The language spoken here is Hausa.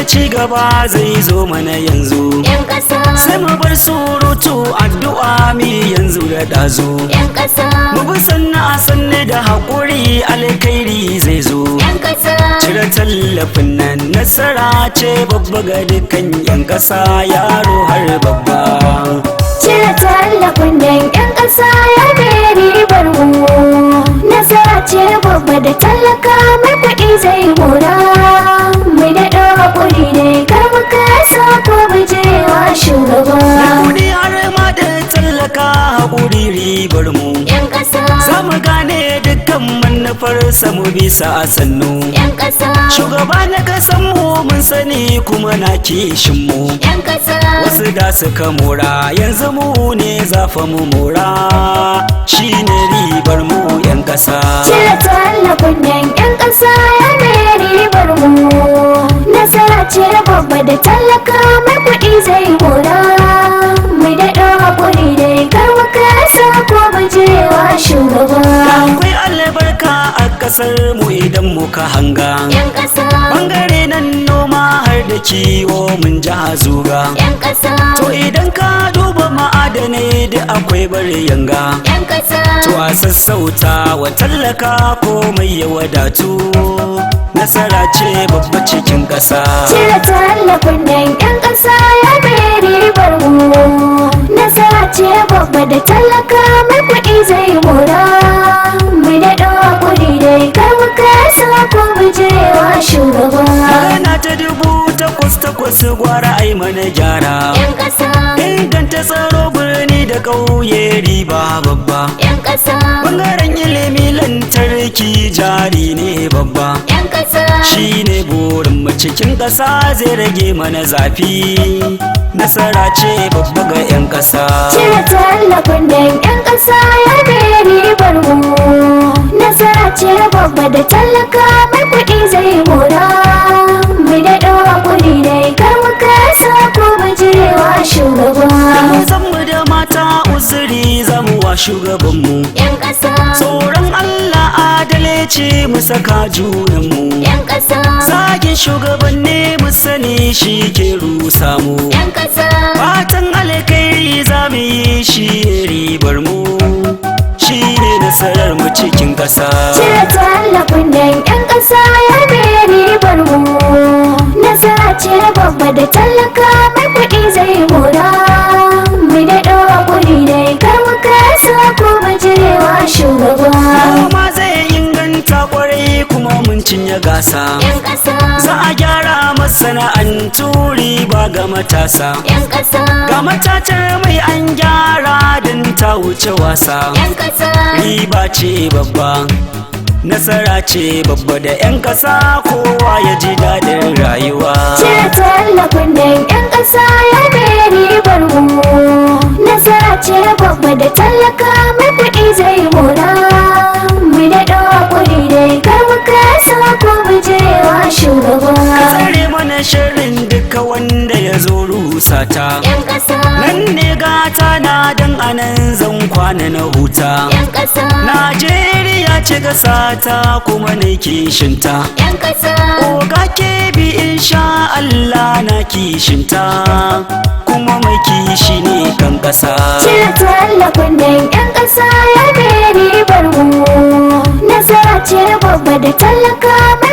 ci gaba zai zo mana yanzu. Yan ƙasa, Sai mu bar surutu addu'a mi yanzu da dazo. yan ƙasa, Mu bi sanna sanne da haƙuri alkhairi zai zo. yan ƙasa, Cire tallafin nan nasara ce babba ga dukkan 'yan ƙasa yaro har babba. cire tallafin nan yan ƙasa ya mai ribar mu. Nasara ce babba da talaka mai kuɗi zai mora. Mai daɗa haƙuri ne kar mu kasa ko bijewa shugaba. Kudi har ma da tallaka haƙuri ribar mu. Yan ƙasa, Za mu gane dukkan manufarsa mu bisa a sannu. yan ƙasa, Shugaba na kasan mu mun sani kuma na kishin mu. yan ƙasa, Wasu da suka mora yanzu mu ne zafa mu mora. Shi ne ribar mu 'yan ƙasa. cire tallafin nan yan ƙasa ya mai ribar mu. Nasara ce babba da talaka mai kuɗi zai mora. Mai daɗa haƙuri dai kar mu kasa ko bijewa shugaba. Akwai albarka a ƙasar mu idan muka hanga. Yan ƙasa, Bangare nan noma har da kiwo mun ji zuga. yan ƙasa, To idan ka duba ma'adanai da akwai bari yanga. yan ƙasa, To a sassauta wa tallaka komai ya wadatu. Nasara ce babba cikin ƙasa. cire tallafin nan yan ƙasa ya mai ribar mu. Nasara ce babba da talaka mai kuɗi zai mora. Mai daɗa haƙuri dai kar mu kasa ko bijewa shugaba. Magana ta 8,800 gwara ai mana gyara. Yan ƙasa, Inganta tsaro birni da ƙauye riba babba. yan ƙasa, Bangaren ilimi lantarki jari ne babba. yan ƙasa, Shi ne burin mu cikin ƙasa zai rage mana zafi. Nasara ce babba ga 'yan ƙasa. cire tallafin nan yan ƙasa ya mai ribar mu. Nasara ce babba da talaka mai kuɗi zai mora. Mai daɗa haƙuri dai kar mu kasa ko bijewa shugaba. Zan mu da mata uzuri zamu wa shugabanmu. Yan ƙasa, Tsoron Allah adalci mu saka junanmu. yan ƙasa, Zagin shugabanni mu sani shi ke rusa mu. yan ƙasa, Fatan alkhairi za mu yi shi ribar mu. Shi ne nasarar mu cikin ƙasa. cire tallafin nan yan ƙasa ya mai ribar mu. Nasara ce babba da talaka mai kuɗi zai mora. Mai daɗa haƙuri dai kar mu kasa ko bijewa shugaba. Noma zai inganta kwarai kuma mun cinye gasa. Yan ƙasa, Za a gyara masana'antu riba ga matasa. yan ƙasa, Ga matatar mai an gyara don ta wuce wasa. yan ƙasa, Riba ce babba, nasara ce babba da 'yan ƙasa kowa ya ji daɗin rayuwa. cire tallafin nan yan ƙasa ya mai ribar mu. Nasara ce babba da talaka mai kuɗi zai mora. Mai daɗa haƙuri dai kar mu kasa ko bijewa shugaba. Tsare mana shirin duka wanda ya zo rusata. Yan ƙasa, Nan ne gata na dan anan zan kwana na huta. yan ƙasa, Najeriya ce gasata kuma na kishinta. yan ƙasa, Oga ke bi insha Allah na kishinta. Kuma mai kishi ne kan ƙasa. cire tallafin nan yan ƙasa ya mai ribar mu. Nasara ce babba da talaka mai